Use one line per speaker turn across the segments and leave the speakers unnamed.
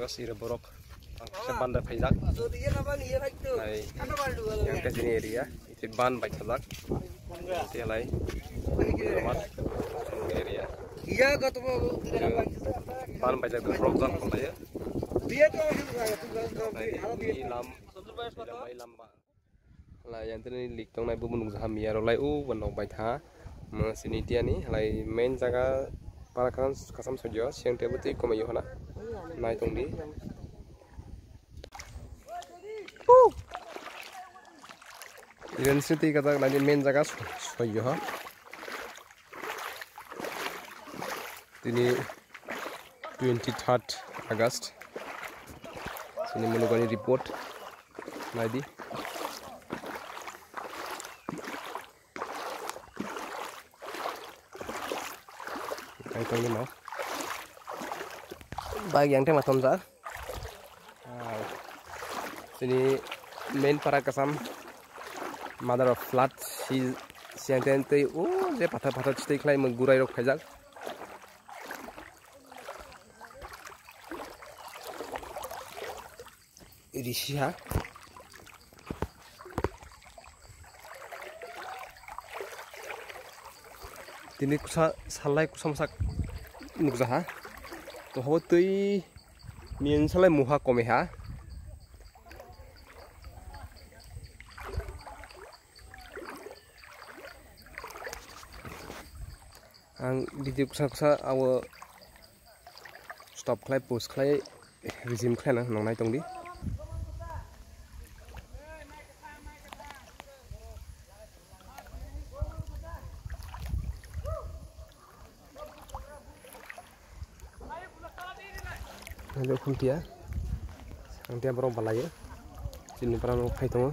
Agos ira borok seban da faijak yang ke sini area itu ban baik sajak selai rumah area
iya kata
ban baik sajak projek kota ya
dia tuh
ilam lah yang tadi lik tong nai bumun zaham ya rolai wanong baik ha sini dia nih lai main jaga para kan kasam sojo siang dia betul kau mayu hana naik tong di Iren sini kata lagi main jaga sojo ha ini 23rd August sini menunggu report lagi tong ni mau bagi yang tema tonza sini main para kasam mother of flood si siang tente je patah cite klai menggurai rok khajak irishi ha tini kusa salai kusam sak nukzaha to hotui mien salai muha komeha ang di kusa awo stop klai post klai resume klai na nong nai tong di Ada kuntia, kuntia berapa lagi? Sini pernah mau kai tunggu.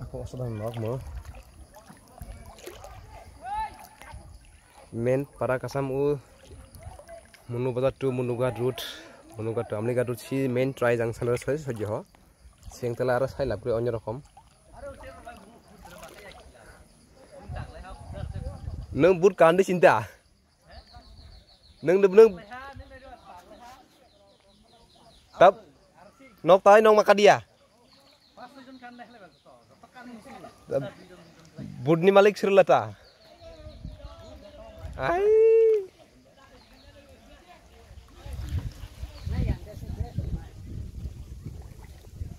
Aku sudah nak mau. Main para kasam menu bazar tu menuga route. Menuga tu amni gadu si main try junction ro sojo ho siang tela aro sai labri onyo rokom nang but kandi cinta nang tap nok tai nong makadia but ni malik sirlata ai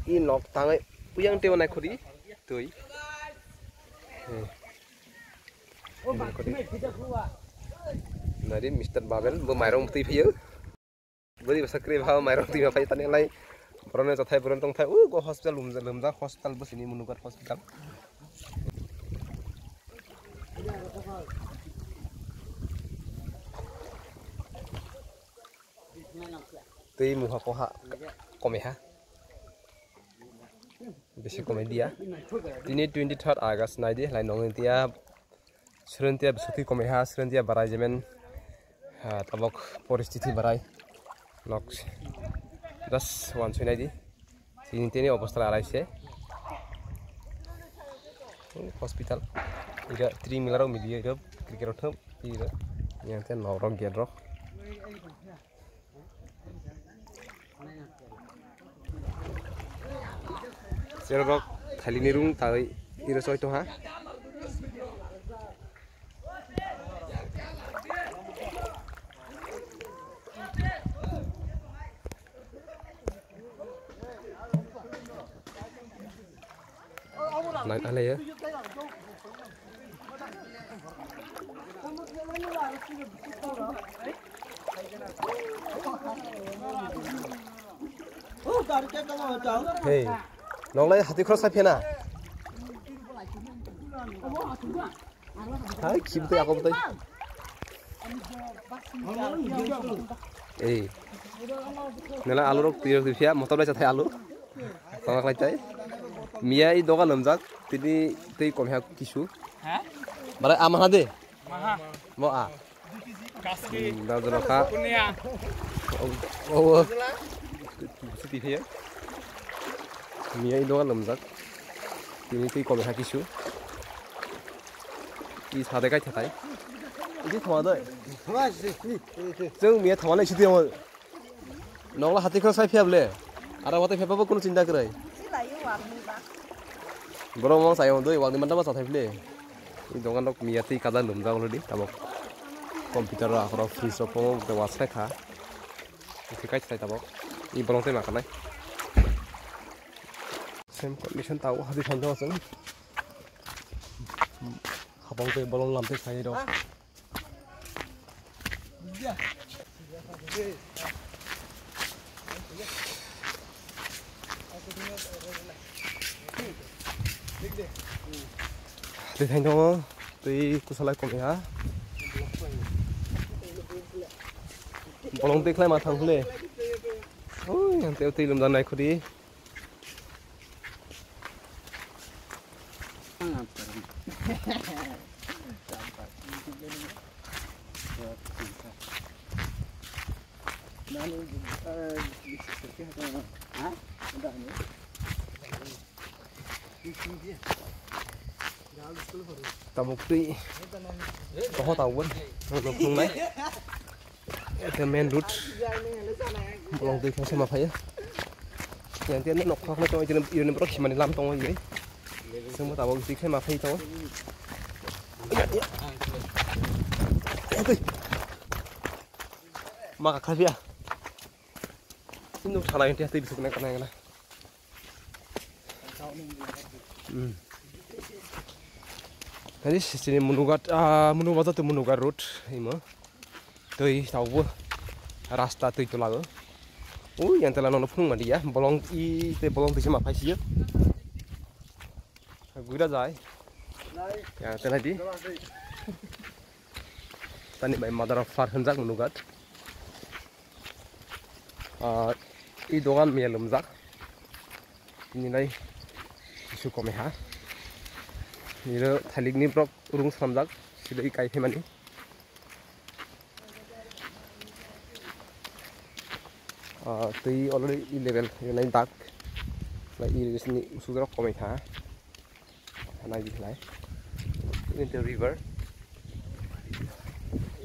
ini nok tangai uyang tewa naik kodi tuh dari Mr. Babel bermairong putih view beri bahasa kiri bahwa mairong putih apa tanya lagi berani catai berantong thai go hospital lumza hospital bus ini menukat hospital tuh muha koha komeha besi komedia ini 23rd August naidi lain nong intia serentia besuti komeha serentia barai jemen tabok परिस्थिति barai nok das wan sui naidi sini tini অবস্থা আড়াইছে hospital ida 3 milarong media ida krikero thum ida yang ten norong gedro Serok kali nirung tahu ira soy to ha naik ale ya Hey, nong lai hati cross sapi na. Hai, kip tu aku betul. Nela alu rok tiru tiru motor lai catai alu. Tolak lai cai. Mia i doga lamjak, tini tei komha kisu. Balai amah ade. Mau a. Dah tu raka. Oh, seperti dia. Mia itu kan lemzak. Ini tuh kau berhaki su. Ini sadar kai catai. Ini thawat deh. Jeng Mia thawat lagi siapa? Nonglah hati kau saya fiab le. Ada waktu fiab apa kau cinta kerai? Belum mau saya untuk waktu mana masa fiab le. Ini dong kan Mia tuh kadang lemzak loh di. Tabok komputer aku free shop mau ke website ha. Ini kai catai tabok. Ini belum saya makan nih. Xem condition tàu hadi thành cho sẵn học bóng về bóng làm thế này đâu thì thành cho tuy cô sao lại còn hả bóng tê khai mà thằng lê ôi thằng tiêu tì làm đàn này có đi tàu một tí có tàu vẫn nó không đấy cái men rút lòng tươi không xem mà thấyอย่างที่นั่นนกเขาไม่ต้องยืนบนรถขี่มันลำตรงอย่างนี้ซึ่งเมื่อตาวตีขึ้นมาพี่ตัวมากับใครพี่อะนี่นกอะไรที่ตีสุกในกันไหนกันนะนี่สินี่มนุกัดตัวมนุกัดรถini mah tuh tahu rasta tuh itu lagu yang telah nonton pun mandi ya bolong bolong tu cuma apa sih ya gue dah jai yang telah di tadi by mother of far hendak menugat ini dongan mie lemzak ini lagi isu komeha ini thalik ni prok urung samjak sudah ikai themani tui already level lain tak lai sini sudah komai ha anai di lai in the river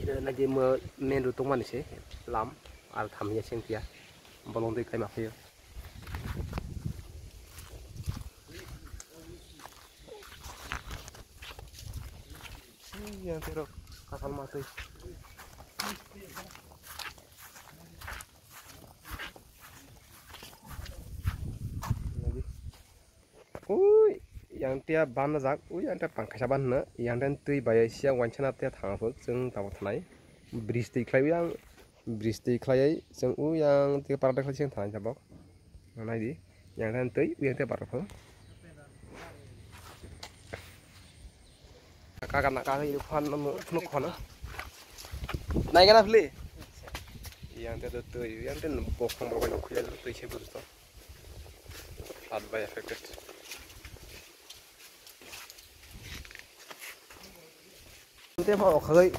ida lagi main rutung mana sih lam al thamnya sing tia bolong tui kai ma phio yang terok kapal mati yang tiap ban zak yang tiap pangkasa ban na yang dan tui bayar siang wancana tiap thang pun jeng tahu tanai bridge klay yang jeng yang tiap para klay siang tanai jabok mana di yang dan tui yang tiap para pun kakak nak kakak itu kan nuk kan naik kan apa yang tiap tui yang tiap bokong bokong kuya tui siapa tu flood by affected thế họ khơi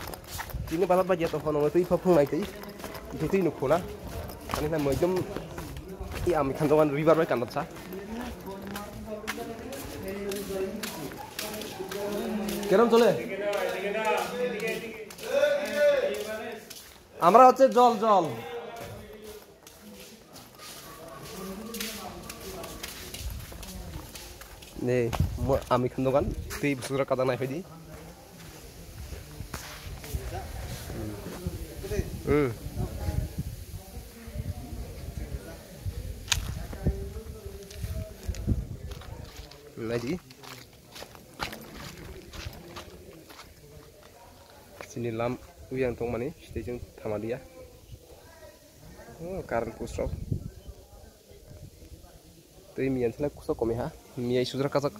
chỉ nó bao giờ tao họ nói tôi phong này tí tôi nụ khổ lắm anh là mới trong cái mình thành công river với cảnh vật sao cái đó চলে আমরা হচ্ছে জল জল নে আমি খানদোকান তুই বছর কাদা নাই ফেদি lagi sini lam yang tong mani stasiun Thamadia current post stop tuh mian sila kusok kome ha miai sudra kasak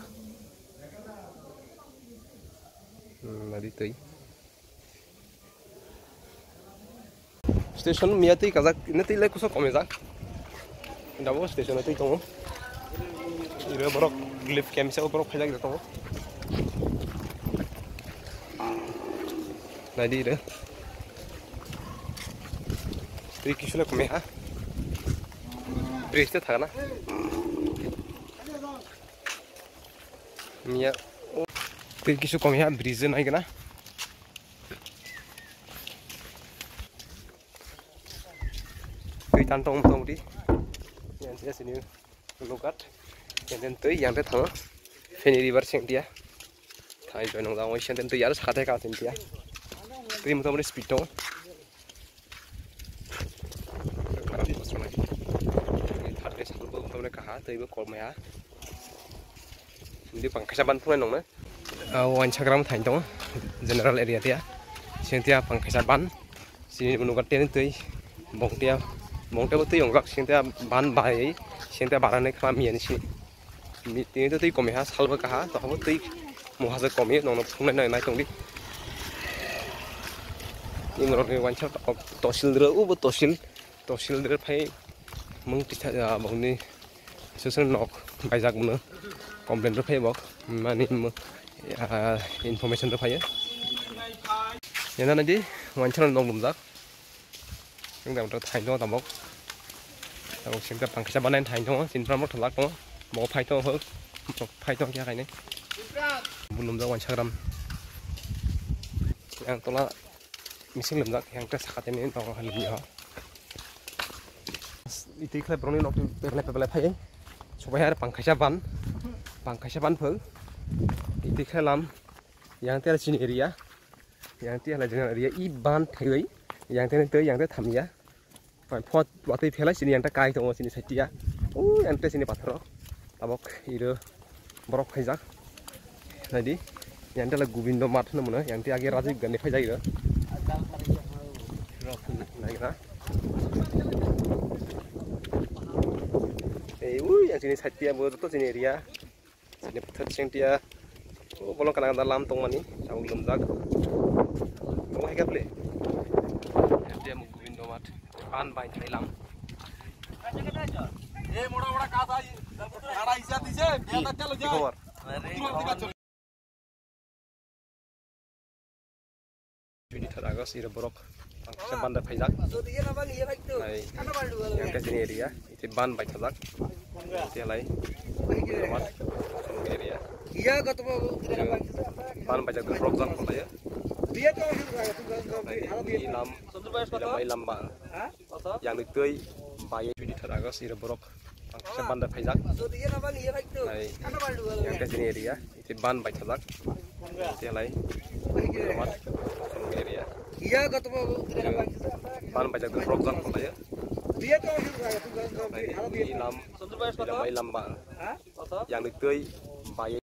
lagi tuh station miati kazak nanti lagi kusok kome zak ndawo station nanti tong ira borok glif kamisa borok phajak da tong nadi ira tuh kisula kome ha bridge ta thana Mia pergi su kami ha bridge naik na. Tui tantong tong di. Yang dia sini lukat. Yang tui yang dia thang. Feni river sing dia. Thai join nong dang ocean tui harus kate ka sing dia. Tui mutam ni speed tong. Karena di pasar lagi. Thar ke salbo mutam ni kaha tui be kol maya. Ini pangkasaban pun nong na. Instagram thành tong general area tia siang tia pangkasaban sini menukat tia tui bong tia betul yang gak siang tia ban bai siang tia barang kama mian si meeting itu tui kami ha salba kaha to hamu tui muhasa kami nong phung nai tong di ini menurut wancar tosil dre bu tosil dre phai mung titha bong ni susun nok baijak mun komplain dre phai bok mani information tu payah. Yang nanti wancar nong lumzak. Yang dah untuk thain dong tambok. Tambok singkat pangkasa banan thain dong. Sinpram mok thalak dong. Mau phay dong hok. Phay dong kia kai ni. Lumzak wancar ram. Yang tola missing lumzak yang tes sakat ini nong halim ni ha. Itu ikhlas beroni nong tu pelai phay. Supaya ada pangkasa ban phe. Itu kelam yang tiada sini area, yang tiada general area iban thay, yang tiada thamia, pot waktu pelai sini yang terkai tu sini setia, yang tiada sini pathro, tabok itu borok khajak, jadi yang tiada Gobindo Mart namanya, yang tiada Rajiv Gandhi khajak itu, naik na, yang sini setia betul sini area. Ini putih sing dia, bolong kadang dalam tong mani, jauh lumzak. Mau hebat le? Dia mau Gobindo Mart, pan bain Thailand.
मोड़ा कासा आड़ा हिस्सा दिसे बेटा चलो जाओ
खबर 23 Agustus ira borok pangkasa ban da phaijak yang ke sini area itu ban bai thajak itu lai area
iya kata
ban bai jak borok jak pun ya
dia tu
ilam mai lamba yang ditui bai 23 Agustus ira borok pangkasa ban da phaijak yang ke sini area itu ban bai thajak itu lai area
iya kata
ban bai jak borok jak pun ya
dia tu
ilam mai lamba yang ditui bai